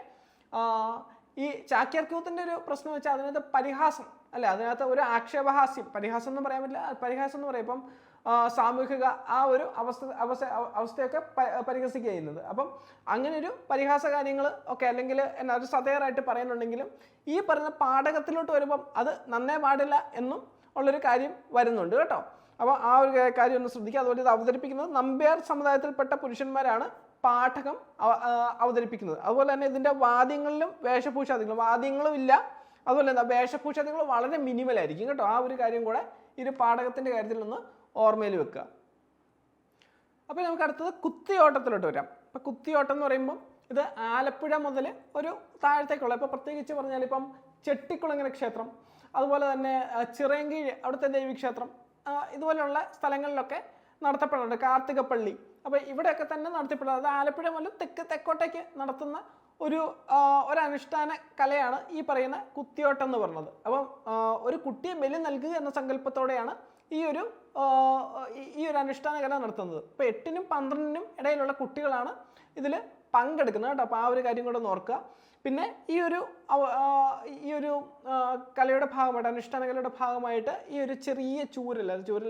ഈ ചാക്യാർകൂത്തിൻ്റെ ഒരു പ്രശ്നം വെച്ചാൽ അതിനകത്ത് പരിഹാസം അല്ല, അതിനകത്ത് ഒരു ആക്ഷേപഹാസ്യം, പരിഹാസം എന്ന് പറയാൻ പറ്റില്ല, പരിഹാസം എന്ന് പറയും. ഇപ്പം സാമൂഹിക ആ ഒരു അവസ്ഥയൊക്കെ പരിഹസിക്കുക ചെയ്യുന്നത്. അപ്പം അങ്ങനെ ഒരു പരിഹാസ കാര്യങ്ങൾ ഒക്കെ അല്ലെങ്കിൽ എന്നാ ഒരു സതയറായിട്ട് പറയുന്നുണ്ടെങ്കിലും ഈ പറയുന്ന പാഠകത്തിലോട്ട് വരുമ്പം അത് നന്നേ പാടില്ല എന്നും ഉള്ളൊരു കാര്യം വരുന്നുണ്ട് കേട്ടോ. അപ്പോൾ ആ ഒരു കാര്യം ഒന്ന് ശ്രദ്ധിക്കുക. അതുപോലെ ഇത് അവതരിപ്പിക്കുന്നത് നമ്പ്യാർ സമുദായത്തിൽപ്പെട്ട പുരുഷന്മാരാണ് പാഠകം അവതരിപ്പിക്കുന്നത്. അതുപോലെ തന്നെ ഇതിൻ്റെ വാദ്യങ്ങളിലും വേഷഭൂഷാദികളും വാദ്യങ്ങളും ഇല്ല. അതുപോലെ എന്താ വേഷഭൂഷാദികൾ വളരെ മിനിമലായിരിക്കും കേട്ടോ. ആ ഒരു കാര്യം കൂടെ ഈ ഒരു പാഠകത്തിൻ്റെ കാര്യത്തിൽ ഒന്ന് ഓർമ്മയിൽ വെക്കുക. അപ്പോൾ നമുക്ക് അടുത്തത് കുത്തിയോട്ടത്തിലോട്ട് വരാം. അപ്പോൾ കുത്തിയോട്ടം എന്ന് പറയുമ്പം ഇത് ആലപ്പുഴ മുതൽ ഒരു താഴത്തേക്കുള്ള, ഇപ്പോൾ പ്രത്യേകിച്ച് പറഞ്ഞാൽ ഇപ്പം ചെട്ടിക്കുളങ്ങര ക്ഷേത്രം, അതുപോലെ തന്നെ ചിറയൻകീഴ് അവിടുത്തെ ദേവീക്ഷേത്രം, ഇതുപോലെയുള്ള സ്ഥലങ്ങളിലൊക്കെ നടത്തപ്പെടുന്നുണ്ട്. കാർത്തികപ്പള്ളി, അപ്പോൾ ഇവിടെയൊക്കെ തന്നെ നടത്തപ്പെടുന്നത്. അത് ആലപ്പുഴ മുതൽ തെക്കോട്ടേക്ക് നടത്തുന്ന ഒരു അനുഷ്ഠാന കലയാണ് ഈ പറയുന്ന കുത്തിയോട്ടം എന്ന് പറയുന്നത്. അപ്പം ഒരു കുട്ടിയെ ബലി നൽകുക എന്ന സങ്കല്പത്തോടെയാണ് ഈ ഒരു അനുഷ്ഠാന കല നടത്തുന്നത്. ഇപ്പോൾ 8നും 12നും ഇടയിലുള്ള കുട്ടികളാണ് ഇതിൽ പങ്കെടുക്കുന്നത് കേട്ടോ. അപ്പോൾ ആ ഒരു കാര്യം കൂടെ ഒന്ന് ഓർക്കുക. പിന്നെ ഈ ഒരു കലയുടെ ഭാഗമായിട്ട്, അനുഷ്ഠാന കലയുടെ ഭാഗമായിട്ട് ഈ ഒരു ചെറിയ ചൂരൽ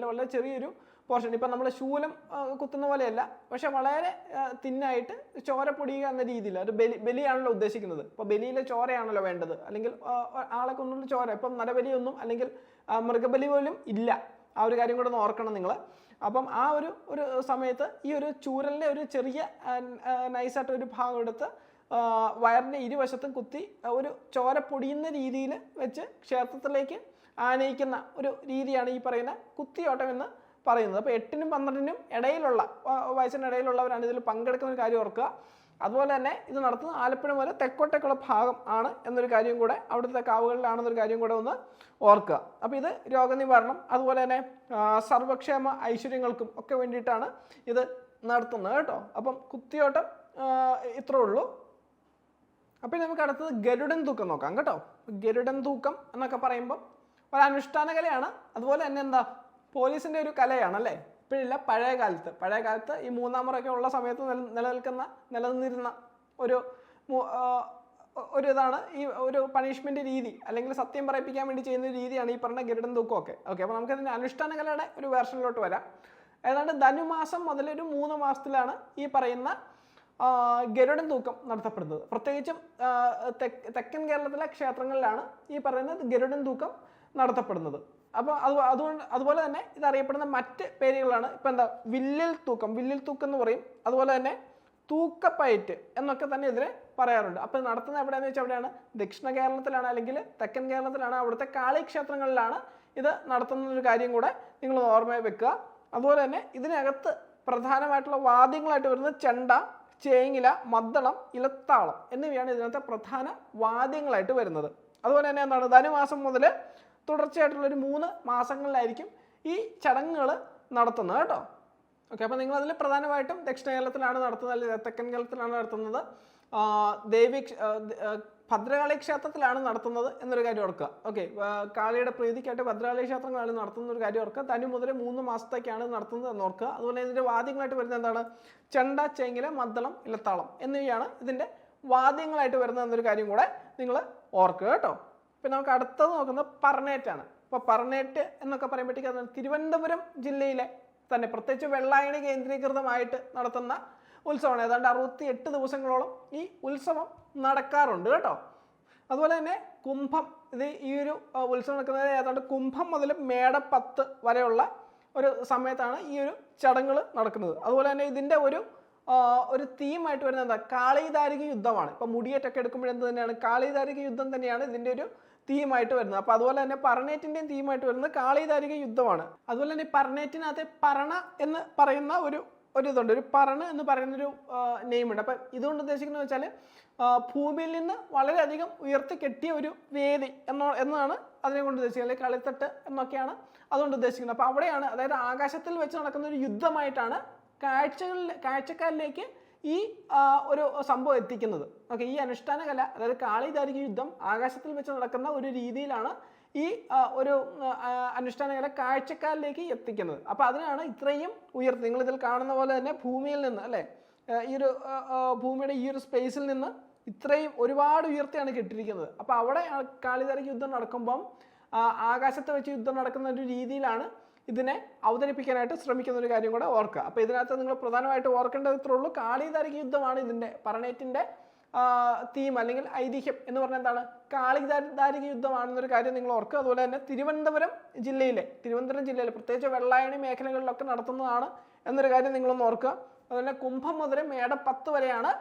വളരെ ചെറിയൊരു പോർഷൻ, ഇപ്പം നമ്മൾ ശൂലം കുത്തുന്ന പോലെയല്ല, പക്ഷെ വളരെ തിന്നായിട്ട് ചോര പൊടിയുക എന്ന രീതിയിൽ ഒരു ബലിയാണല്ലോ ഉദ്ദേശിക്കുന്നത്. ഇപ്പോൾ ബലിയിലെ ചോരയാണല്ലോ വേണ്ടത്, അല്ലെങ്കിൽ ആളെ കൊണ്ടുള്ള ചോര. ഇപ്പം നരബലിയൊന്നും അല്ലെങ്കിൽ മൃഗബലി പോലും ഇല്ല. ആ ഒരു കാര്യം കൂടെ ഒന്ന് ഓർക്കണം നിങ്ങൾ. അപ്പം ആ ഒരു സമയത്ത് ഈ ഒരു ചൂരലിൻ്റെ ഒരു ചെറിയ നൈസായിട്ട് ഒരു ഭാഗം എടുത്ത് വയറിൻ്റെ ഇരുവശത്തും കുത്തി ഒരു ചോര പൊടിയുന്ന രീതിയിൽ വെച്ച് ക്ഷേത്രത്തിലേക്ക് ആനയിക്കുന്ന ഒരു രീതിയാണ് ഈ പറയുന്ന കുത്തിയോട്ടം എന്ന് പറയുന്നത്. അപ്പോൾ 8നും 12നും ഇടയിലുള്ള വയസ്സിനിടയിലുള്ളവരാണ് ഇതിൽ പങ്കെടുക്കുന്ന ഒരു കാര്യം ഓർക്കുക. അതുപോലെ തന്നെ ഇത് നടത്തുന്നത് ആലപ്പുഴ മുതൽ തെക്കോട്ടേക്കുള്ള ഭാഗം ആണ് എന്നൊരു കാര്യം കൂടെ, അവിടുത്തെ കാവുകളിലാണെന്നൊരു കാര്യം കൂടെ ഒന്ന് ഓർക്കുക. അപ്പോൾ ഇത് രോഗനിവാരണം അതുപോലെ തന്നെ സർവ്വക്ഷേമ ഐശ്വര്യങ്ങൾക്കും ഒക്കെ വേണ്ടിയിട്ടാണ് ഇത് നടത്തുന്നത് കേട്ടോ. അപ്പം കുത്തിയോട്ടം ഇത്രേ ഉള്ളൂ. അപ്പോൾ നമുക്ക് അടുത്തത് ഗരുഡൻ തൂക്കം നോക്കാം കേട്ടോ. ഗരുഡൻ തൂക്കം എന്നൊക്കെ പറയുമ്പം ഒരു അനുഷ്ഠാന കലയാണ്. അതുപോലെ തന്നെ എന്താ പോലീസിൻ്റെ ഒരു കലയാണല്ലേ. ഇപ്പോഴില്ല, പഴയ കാലത്ത് ഈ മൂന്നാം മുറയൊക്കെ ഉള്ള സമയത്ത് നിലനിന്നിരുന്ന ഒരു ഇതാണ് ഈ ഒരു പണിഷ്മെന്റ് രീതി, അല്ലെങ്കിൽ സത്യം പറയിപ്പിക്കാൻ വേണ്ടി ചെയ്യുന്ന ഒരു രീതിയാണ് ഈ പറഞ്ഞ ഗരുഡൻ തൂക്കമൊക്കെ. ഓക്കെ, അപ്പോൾ നമുക്കതിൻ്റെ അനുഷ്ഠാന കലയുടെ ഒരു വേർഷനിലോട്ട് വരാം. ഏതാണ്ട് ധനുമാസം മുതൽ ഒരു 3 മാസത്തിലാണ് ഈ പറയുന്ന ഗരുഡൻ തൂക്കം നടത്തപ്പെടുന്നത്. പ്രത്യേകിച്ചും തെക്കൻ കേരളത്തിലെ ക്ഷേത്രങ്ങളിലാണ് ഈ പറയുന്നത് ഗരുഡൻ തൂക്കം നടത്തപ്പെടുന്നത്. അപ്പോൾ അതുപോലെ തന്നെ ഇതറിയപ്പെടുന്ന മറ്റ് പേരുകളാണ്. ഇപ്പം എന്താ വില്ലിൽ തൂക്കം എന്ന് പറയും. അതുപോലെ തന്നെ തൂക്കപ്പയറ്റ് എന്നൊക്കെ തന്നെ ഇതിനെ പറയാറുണ്ട്. അപ്പോൾ നടത്തുന്നത് എവിടെയാണെന്ന് വെച്ചാൽ എവിടെയാണ്? ദക്ഷിണ കേരളത്തിലാണ് അല്ലെങ്കിൽ തെക്കൻ കേരളത്തിലാണ്. അവിടുത്തെ കാളി ക്ഷേത്രങ്ങളിലാണ് ഇത് നടത്തുന്ന ഒരു കാര്യം കൂടെ നിങ്ങൾ ഓർമ്മ വെക്കുക. അതുപോലെ തന്നെ ഇതിനകത്ത് പ്രധാനമായിട്ടുള്ള വാദ്യങ്ങളായിട്ട് വരുന്നത് ചെണ്ട, ചേങ്ങില, മദ്ദളം, ഇലത്താളം എന്നിവയാണ് ഇതിനകത്തെ പ്രധാന വാദ്യങ്ങളായിട്ട് വരുന്നത്. അതുപോലെ തന്നെ എന്താണ് ധനുമാസം മുതൽ തുടർച്ചയായിട്ടുള്ളൊരു 3 മാസങ്ങളിലായിരിക്കും ഈ ചടങ്ങുകൾ നടത്തുന്നത് കേട്ടോ. ഓക്കെ, അപ്പോൾ നിങ്ങളതിൽ പ്രധാനമായിട്ടും ദക്ഷിണ കേരളത്തിലാണ് നടത്തുന്നത്, അല്ലെങ്കിൽ തെക്കൻ കേരളത്തിലാണ് നടത്തുന്നത്, ഭദ്രകാളി ക്ഷേത്രത്തിലാണ് നടത്തുന്നത് എന്നൊരു കാര്യം ഓർക്കുക. ഓക്കെ, കാളിയുടെ പ്രീതിക്കായിട്ട് ഭദ്രകാളി ക്ഷേത്രങ്ങളാണ് നടത്തുന്ന ഒരു കാര്യം ഓർക്കുക. തനി മുതൽ 3 മാസത്തേക്കാണ് നടത്തുന്നത് എന്ന് ഓർക്കുക. അതുപോലെ ഇതിൻ്റെ വാദ്യങ്ങളായിട്ട് വരുന്നത് എന്താണ്? ചെണ്ട, ചേങ്ങില, മദ്ദളം, ഇലത്താളം എന്നിവയാണ് ഇതിൻ്റെ വാദ്യങ്ങളായിട്ട് വരുന്നത് എന്നൊരു കാര്യം കൂടെ നിങ്ങൾ ഓർക്കുക കേട്ടോ. പിന്നെ നമുക്ക് അടുത്തത് നോക്കുന്നത് പറണേറ്റാണ്. അപ്പോൾ പറണേറ്റ് എന്നൊക്കെ പറയുമ്പോഴത്തേക്ക് അത് തിരുവനന്തപുരം ജില്ലയിലെ തന്നെ പ്രത്യേകിച്ച് വെള്ളായണി കേന്ദ്രീകൃതമായിട്ട് നടത്തുന്ന ഉത്സവമാണ്. ഏതാണ്ട് 68 ദിവസങ്ങളോളം ഈ ഉത്സവം നടക്കാറുണ്ട് കേട്ടോ. അതുപോലെ തന്നെ കുംഭം, ഇത് ഈ ഒരു ഉത്സവം നടക്കുന്നത് ഏതാണ്ട് കുംഭം മുതൽ മേട 10 വരെയുള്ള ഒരു സമയത്താണ് ഈ ഒരു ചടങ്ങുകൾ നടക്കുന്നത്. അതുപോലെ തന്നെ ഇതിൻ്റെ ഒരു തീമായിട്ട് വരുന്നത് എന്താ? കാളിദാരിക യുദ്ധമാണ്. ഇപ്പം മുടിയേറ്റൊക്കെ എടുക്കുമ്പോഴെന്ത് തന്നെയാണ്? കാളിദാരിക യുദ്ധം തന്നെയാണ് ഇതിൻ്റെ ഒരു തീമായിട്ട് വരുന്നത്. അപ്പോൾ അതുപോലെ തന്നെ പറണേറ്റിൻ്റെയും തീമായിട്ട് വരുന്നത് കാളിദാരിക യുദ്ധമാണ്. അതുപോലെ തന്നെ പറണേറ്റിനകത്ത് പറണ എന്ന് പറയുന്ന ഒരു ഇതുണ്ട്, ഒരു പറണ് എന്ന് പറയുന്നൊരു നെയിമുണ്ട്. അപ്പം ഇതുകൊണ്ട് ഉദ്ദേശിക്കുന്നത് വെച്ചാൽ ഭൂമിയിൽ നിന്ന് വളരെയധികം ഉയർത്തി കെട്ടിയ ഒരു വേദി എന്നാണ് അതിനെ കൊണ്ട് ഉദ്ദേശിക്കുന്നത്, അല്ലെങ്കിൽ കളിത്തട്ട് എന്നൊക്കെയാണ് അതുകൊണ്ട് ഉദ്ദേശിക്കുന്നത്. അപ്പോൾ അവിടെയാണ്, അതായത് ആകാശത്തിൽ വെച്ച് നടക്കുന്ന ഒരു യുദ്ധമായിട്ടാണ് കാഴ്ചക്കാരിലേക്ക് ഈ ഒരു സംഭവം എത്തിക്കുന്നത്. ഓക്കെ, ഈ അനുഷ്ഠാന കല, അതായത് കാളിദാരിക യുദ്ധം ആകാശത്തിൽ വെച്ച് നടക്കുന്ന ഒരു രീതിയിലാണ് ഈ ഒരു അനുഷ്ഠാന കല കാഴ്ചക്കാരിലേക്ക് എത്തിക്കുന്നത്. അപ്പോൾ അതിനാണ് ഇത്രയും ഉയർത്തി, നിങ്ങളിതിൽ കാണുന്ന പോലെ തന്നെ ഭൂമിയിൽ നിന്ന്, അല്ലേ, ഈ ഒരു ഭൂമിയുടെ ഈ ഒരു സ്പേസിൽ നിന്ന് ഇത്രയും ഒരുപാട് ഉയർത്തിയാണ് കെട്ടിയിരിക്കുന്നത്. അപ്പോൾ അവിടെ കാളിദാരിക യുദ്ധം നടക്കുമ്പം ആകാശത്ത് വെച്ച് യുദ്ധം നടക്കുന്ന ഒരു രീതിയിലാണ് ഇതിനെ അവതരിപ്പിക്കാനായിട്ട് ശ്രമിക്കുന്ന ഒരു കാര്യം കൂടെ ഓർക്കുക. അപ്പോൾ ഇതിനകത്ത് നിങ്ങൾ പ്രധാനമായിട്ട് ഓർക്കേണ്ടത് ഇത്രേ ഉള്ളൂ. കാളിദാരിക യുദ്ധമാണ് ഇതിൻ്റെ പറണേറ്റിൻ്റെ തീം അല്ലെങ്കിൽ ഐതിഹ്യം എന്ന് പറഞ്ഞാൽ എന്താണ്? കാളിദാരിക യുദ്ധമാണെന്നൊരു കാര്യം നിങ്ങൾ ഓർക്കുക. അതുപോലെ തന്നെ തിരുവനന്തപുരം ജില്ലയിലെ പ്രത്യേകിച്ച് വെള്ളായണി മേഖലകളിലൊക്കെ നടത്തുന്നതാണ് എന്നൊരു കാര്യം നിങ്ങളൊന്ന് ഓർക്കുക. അതുപോലെ കുംഭം മുതൽ മേട 10 വരെയാണ്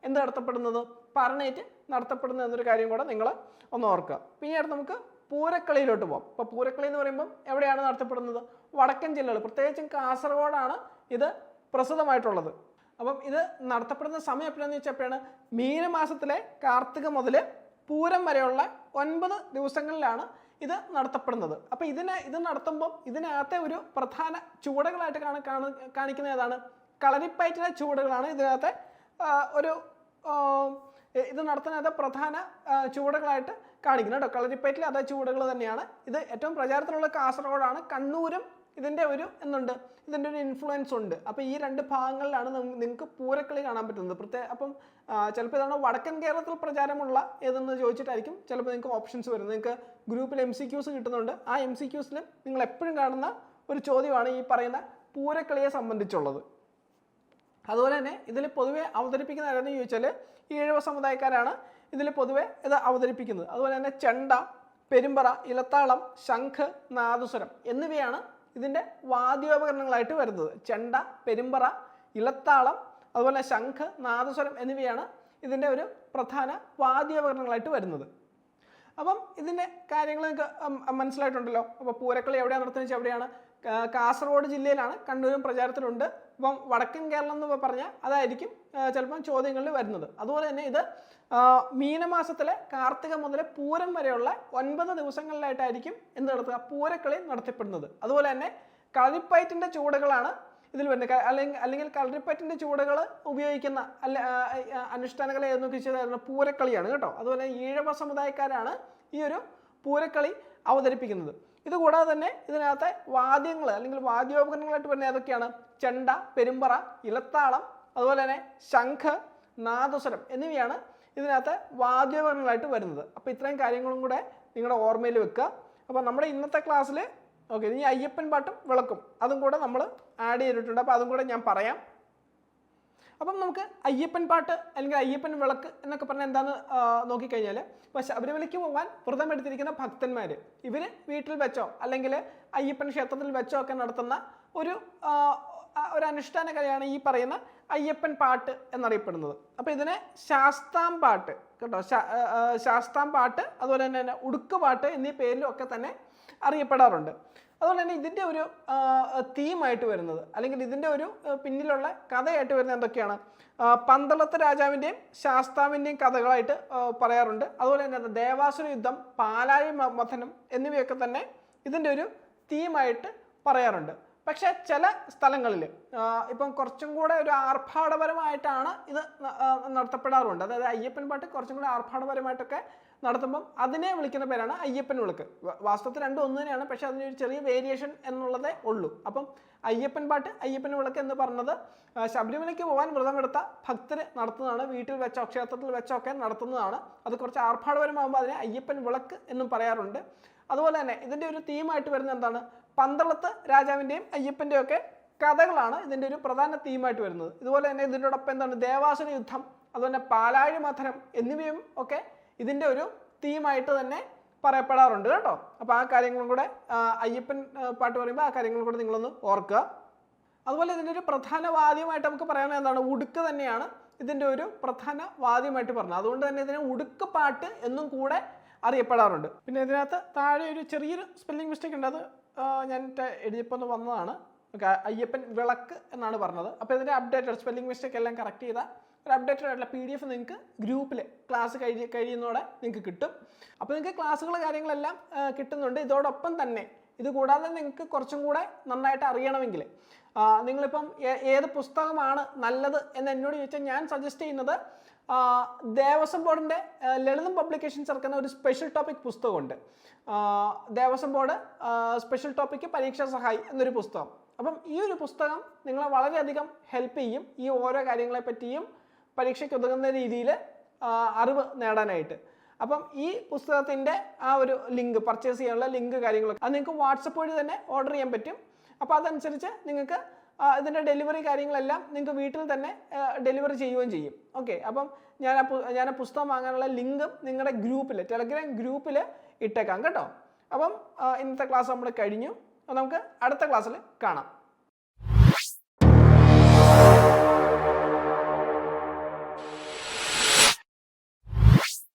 എന്ത് നടത്തപ്പെടുന്നത്? പറണേറ്റ് നടത്തപ്പെടുന്നത് എന്നൊരു കാര്യം കൂടെ നിങ്ങൾ ഒന്ന് ഓർക്കുക. പിന്നീട് നമുക്ക് പൂരക്കളിയിലോട്ട് പോകാം. അപ്പോൾ പൂരക്കളി എന്ന് പറയുമ്പം എവിടെയാണ് നടത്തപ്പെടുന്നത്? വടക്കൻ ജില്ലകൾ, പ്രത്യേകിച്ചും കാസർഗോഡാണ് ഇത് പ്രസിദ്ധമായിട്ടുള്ളത്. അപ്പം ഇത് നടത്തപ്പെടുന്ന സമയം എപ്പോഴാണെന്ന് വെച്ചപ്പോഴാണ് മീനമാസത്തിലെ കാർത്തിക മുതൽ പൂരം വരെയുള്ള 9 ദിവസങ്ങളിലാണ് ഇത് നടത്തപ്പെടുന്നത്. അപ്പോൾ ഇത് നടത്തുമ്പം ഇതിനകത്തെ ഒരു പ്രധാന ചുവടുകളായിട്ട് കാണിക്കുന്ന ഏതാണ്? കളരിപ്പയറ്റിലെ ചുവടുകളാണ് ഇതിനകത്തെ ഇത് നടത്തുന്നത് പ്രധാന ചുവടുകളായിട്ട് കാണിക്കുന്നത് കേട്ടോ. കളരിപ്പയറ്റിൽ അതേ ചുവടുകൾ തന്നെയാണ്. ഇത് ഏറ്റവും പ്രചാരത്തിലുള്ള കാസർഗോഡാണ്. കണ്ണൂരും ഇതിൻ്റെ ഒരു ഇൻഫ്ലുവൻസ് ഉണ്ട്. അപ്പോൾ ഈ 2 ഭാഗങ്ങളിലാണ് നിങ്ങൾക്ക് പൂരക്കളി കാണാൻ പറ്റുന്നത്. അപ്പം ചിലപ്പോൾ ഇതാണ് വടക്കൻ കേരളത്തിൽ പ്രചാരമുള്ള ഏതെന്ന് ചോദിച്ചിട്ടായിരിക്കും ചിലപ്പോൾ നിങ്ങൾക്ക് ഓപ്ഷൻസ് വരുന്നത്. നിങ്ങൾക്ക് ഗ്രൂപ്പിൽ MCQs കിട്ടുന്നുണ്ട്. ആ MCQസിൽ നിങ്ങൾ എപ്പോഴും കാണുന്ന ഒരു ചോദ്യമാണ് ഈ പറയുന്ന പൂരക്കളിയെ സംബന്ധിച്ചുള്ളത്. അതുപോലെ തന്നെ ഇതിൽ പൊതുവെ അവതരിപ്പിക്കുന്ന ആരെന്ന് ചോദിച്ചാൽ ഈഴവ സമുദായക്കാരാണ് ഇതിൽ പൊതുവെ ഇത് അവതരിപ്പിക്കുന്നത്. അതുപോലെ തന്നെ ചെണ്ട, പെരുമ്പറ, ഇലത്താളം, ശംഖ്, നാദസ്വരം എന്നിവയാണ് ഇതിൻ്റെ വാദ്യോപകരണങ്ങളായിട്ട് വരുന്നത്. ചെണ്ട, പെരുമ്പറ, ഇലത്താളം, അതുപോലെ ശംഖ്, നാദസ്വരം എന്നിവയാണ് ഇതിൻ്റെ ഒരു പ്രധാന വാദ്യോപകരണങ്ങളായിട്ട് വരുന്നത്. അപ്പം ഇതിൻ്റെ കാര്യങ്ങൾ നിങ്ങൾക്ക് മനസ്സിലായിട്ടുണ്ടല്ലോ. അപ്പോൾ പൂരക്കളി എവിടെയാണ് നടത്തുന്നത് വെച്ചാൽ എവിടെയാണ്? കാസർഗോഡ് ജില്ലയിലാണ്. കണ്ണൂരും പ്രചാരത്തിലുണ്ട്. അപ്പം വടക്കൻ കേരളം എന്ന് പറഞ്ഞാൽ അതായിരിക്കും ചിലപ്പം ചോദ്യങ്ങളിൽ വരുന്നത്. അതുപോലെ തന്നെ ഇത് മീനമാസത്തിലെ കാർത്തിക മുതൽ പൂരം വരെയുള്ള 9 ദിവസങ്ങളിലായിട്ടായിരിക്കും എന്ത് നടത്തുക? പൂരക്കളി നടത്തപ്പെടുന്നത്. അതുപോലെ തന്നെ കളരിപ്പയറ്റിൻ്റെ ചുവടുകളാണ് ഇതിൽ വരുന്നത്. അല്ലെങ്കിൽ കളരിപ്പയറ്റിൻ്റെ ചുവടുകൾ ഉപയോഗിക്കുന്ന അനുഷ്ഠാന കല എന്ന് വെച്ചാൽ പൂരക്കളിയാണ് കേട്ടോ. അതുപോലെ ഈഴവ സമുദായക്കാരാണ് ഈ ഒരു പൂരക്കളി അവതരിപ്പിക്കുന്നത്. ഇതുകൂടാതെ തന്നെ ഇതിനകത്തെ വാദ്യങ്ങൾ അല്ലെങ്കിൽ വാദ്യോപകരണങ്ങളായിട്ട് വരുന്ന ഏതൊക്കെയാണ്? ചെണ്ട, പെരുമ്പറ, ഇലത്താളം, അതുപോലെ തന്നെ ശംഖ്, നാദസ്വരം എന്നിവയാണ് ഇതിനകത്തെ വാദ്യോപകരണങ്ങളായിട്ട് വരുന്നത്. അപ്പോൾ ഇത്രയും കാര്യങ്ങളും കൂടെ നിങ്ങളുടെ ഓർമ്മയിൽ വെക്കുക. അപ്പോൾ നമ്മുടെ ഇന്നത്തെ ക്ലാസ്സിൽ ഇനി അയ്യപ്പൻ പാട്ടും വിളക്കും അതും കൂടെ നമ്മൾ ആഡ് ചെയ്തിട്ടുണ്ട്. അപ്പോൾ അതും കൂടെ ഞാൻ പറയാം. അപ്പം നമുക്ക് അയ്യപ്പൻ പാട്ട് അല്ലെങ്കിൽ അയ്യപ്പൻ വിളക്ക് എന്നൊക്കെ പറഞ്ഞാൽ എന്താണെന്ന് നോക്കിക്കഴിഞ്ഞാൽ, ഇപ്പോൾ ശബരിമലയ്ക്ക് പോകാൻ വ്രതം എടുത്തിരിക്കുന്ന ഭക്തന്മാർ ഇവർ വീട്ടിൽ വെച്ചോ അല്ലെങ്കിൽ അയ്യപ്പൻ ക്ഷേത്രത്തിൽ വെച്ചോ ഒക്കെ നടത്തുന്ന ഒരു അനുഷ്ഠാന കലയാണ് ഈ പറയുന്ന അയ്യപ്പൻ പാട്ട് എന്നറിയപ്പെടുന്നത്. അപ്പോൾ ഇതിനെ ശാസ്താംപാട്ട് കേട്ടോ, ശാസ്താംപാട്ട് അതുപോലെ തന്നെ ഉടുക്കുപാട്ട് എന്നീ പേരിലും ഒക്കെ തന്നെ അറിയപ്പെടാറുണ്ട്. അതുപോലെ തന്നെ ഇതിൻ്റെ ഒരു തീമായിട്ട് വരുന്നത് അല്ലെങ്കിൽ ഇതിൻ്റെ ഒരു പിന്നിലുള്ള കഥയായിട്ട് വരുന്നത് എന്തൊക്കെയാണ്? പന്തളത്ത് രാജാവിൻ്റെയും ശാസ്താവിൻ്റെയും കഥകളായിട്ട് പറയാറുണ്ട്. അതുപോലെ തന്നെ ദേവാസുര യുദ്ധം, പാലാഴി മഥനം എന്നിവയൊക്കെ തന്നെ ഇതിൻ്റെ ഒരു തീമായിട്ട് പറയാറുണ്ട്. പക്ഷേ ചില സ്ഥലങ്ങളിൽ ഇപ്പം കുറച്ചും കൂടെ ഒരു ആർഭാടപരമായിട്ടാണ് ഇത് നടത്തപ്പെടാറുണ്ട്. അതായത് അയ്യപ്പൻ പാട്ട് കുറച്ചും കൂടെ ആർഭാടപരമായിട്ടൊക്കെ നടത്തുമ്പം അതിനെ വിളിക്കുന്ന പേരാണ് അയ്യപ്പൻ വിളക്ക്. വാസ്തവത്തിൽ രണ്ടും ഒന്ന് തന്നെയാണ്, പക്ഷേ അതിനൊരു ചെറിയ വേരിയേഷൻ എന്നുള്ളതേ ഉള്ളൂ. അപ്പം അയ്യപ്പൻ പാട്ട്, അയ്യപ്പൻ വിളക്ക് എന്ന് പറഞ്ഞത് ശബരിമലയ്ക്ക് പോകാൻ വ്രതമെടുത്ത ഭക്തർ നടത്തുന്നതാണ്. വീട്ടിൽ വെച്ചോ ക്ഷേത്രത്തിൽ വെച്ചോ ഒക്കെ നടത്തുന്നതാണ്. അത് കുറച്ച് ആർഭാടപരമാകുമ്പോൾ അതിനെ അയ്യപ്പൻ വിളക്ക് എന്നും പറയാറുണ്ട്. അതുപോലെ തന്നെ ഇതിൻ്റെ ഒരു തീമായിട്ട് വരുന്നത് എന്താണ്? പന്തളത്ത് രാജാവിൻ്റെയും അയ്യപ്പൻ്റെയും ഒക്കെ കഥകളാണ് ഇതിൻ്റെ ഒരു പ്രധാന തീമായിട്ട് വരുന്നത്. ഇതുപോലെ തന്നെ ഇതിനോടൊപ്പം എന്താണ്? ദേവാസുര യുദ്ധം, അതുപോലെ പാലാഴി മഥനം എന്നിവയും ഒക്കെ ഇതിൻ്റെ ഒരു തീമായിട്ട് തന്നെ പറയപ്പെടാറുണ്ട് കേട്ടോ. അപ്പോൾ ആ കാര്യങ്ങളും കൂടെ അയ്യപ്പൻ പാട്ട് പറയുമ്പോൾ ആ കാര്യങ്ങളും കൂടെ നിങ്ങളൊന്ന് ഓർക്കുക. അതുപോലെ ഇതിൻ്റെ ഒരു പ്രധാന വാദ്യമായിട്ട് നമുക്ക് പറയാനുള്ളത് എന്താണ്? ഉടുക്ക് തന്നെയാണ് ഇതിൻ്റെ ഒരു പ്രധാന വാദ്യമായിട്ട് പറഞ്ഞത്. അതുകൊണ്ട് തന്നെ ഇതിനെ ഉടുക്ക് പാട്ട് എന്നും കൂടെ അറിയപ്പെടാറുണ്ട്. പിന്നെ ഇതിനകത്ത് താഴെ ഒരു ചെറിയൊരു സ്പെല്ലിംഗ് മിസ്റ്റേക്ക് ഉണ്ട്. അത് ഞാൻ എഴുതിയപ്പോൾ ഒന്ന് വന്നതാണ്. അയ്യപ്പൻ വിളക്ക് എന്നാണ് പറഞ്ഞത്. അപ്പോൾ ഇതിൻ്റെ അപ്ഡേറ്റഡ് സ്പെല്ലിംഗ് മിസ്റ്റേക്ക് എല്ലാം കറക്റ്റ് ചെയ്താൽ ഒരു അപ്ഡേറ്റഡ് ആയിട്ടുള്ള PDF നിങ്ങൾക്ക് ഗ്രൂപ്പിൽ ക്ലാസ് കഴിയുന്നതോടെ നിങ്ങൾക്ക് കിട്ടും. അപ്പോൾ നിങ്ങൾക്ക് ക്ലാസ്സുകൾ കാര്യങ്ങളെല്ലാം കിട്ടുന്നുണ്ട്. ഇതോടൊപ്പം തന്നെ ഇത് കൂടാതെ നിങ്ങൾക്ക് കുറച്ചും കൂടെ നന്നായിട്ട് അറിയണമെങ്കിൽ നിങ്ങളിപ്പം ഏത് പുസ്തകമാണ് നല്ലത് എന്ന് എന്നോട് ചോദിച്ചാൽ ഞാൻ സജസ്റ്റ് ചെയ്യുന്നത് ദേവസ്വം ബോർഡിൻ്റെ ലളിതം പബ്ലിക്കേഷൻസ് ഇറക്കുന്ന ഒരു സ്പെഷ്യൽ ടോപ്പിക് പുസ്തകമുണ്ട്. ദേവസ്വം ബോർഡ് സ്പെഷ്യൽ ടോപ്പിക്ക് പരീക്ഷാ സഹായി എന്നൊരു പുസ്തകം. അപ്പം ഈ ഒരു പുസ്തകം നിങ്ങളെ വളരെയധികം ഹെൽപ്പ് ചെയ്യും ഈ ഓരോ കാര്യങ്ങളെ പറ്റിയും പരീക്ഷയ്ക്ക് ഉതകുന്ന രീതിയിൽ അറിവ് നേടാനായിട്ട്. അപ്പം ഈ പുസ്തകത്തിൻ്റെ ആ ഒരു ലിങ്ക്, പർച്ചേസ് ചെയ്യാനുള്ള ലിങ്ക് കാര്യങ്ങളൊക്കെ അത് നിങ്ങൾക്ക് വാട്സപ്പ് വഴി തന്നെ ഓർഡർ ചെയ്യാൻ പറ്റും. അപ്പോൾ അതനുസരിച്ച് നിങ്ങൾക്ക് ഇതിൻ്റെ ഡെലിവറി കാര്യങ്ങളെല്ലാം നിങ്ങൾക്ക് വീട്ടിൽ തന്നെ ഡെലിവറി ചെയ്യുകയും ചെയ്യും. ഓക്കെ, അപ്പം ഞാൻ ആ പുസ്തകം വാങ്ങാനുള്ള ലിങ്കും നിങ്ങളുടെ ഗ്രൂപ്പിൽ, ടെലഗ്രാം ഗ്രൂപ്പിൽ ഇട്ടേക്കാം കേട്ടോ. അപ്പം ഇന്നത്തെ ക്ലാസ് നമ്മൾ കഴിഞ്ഞു. നമുക്ക് അടുത്ത ക്ലാസ്സിൽ കാണാം.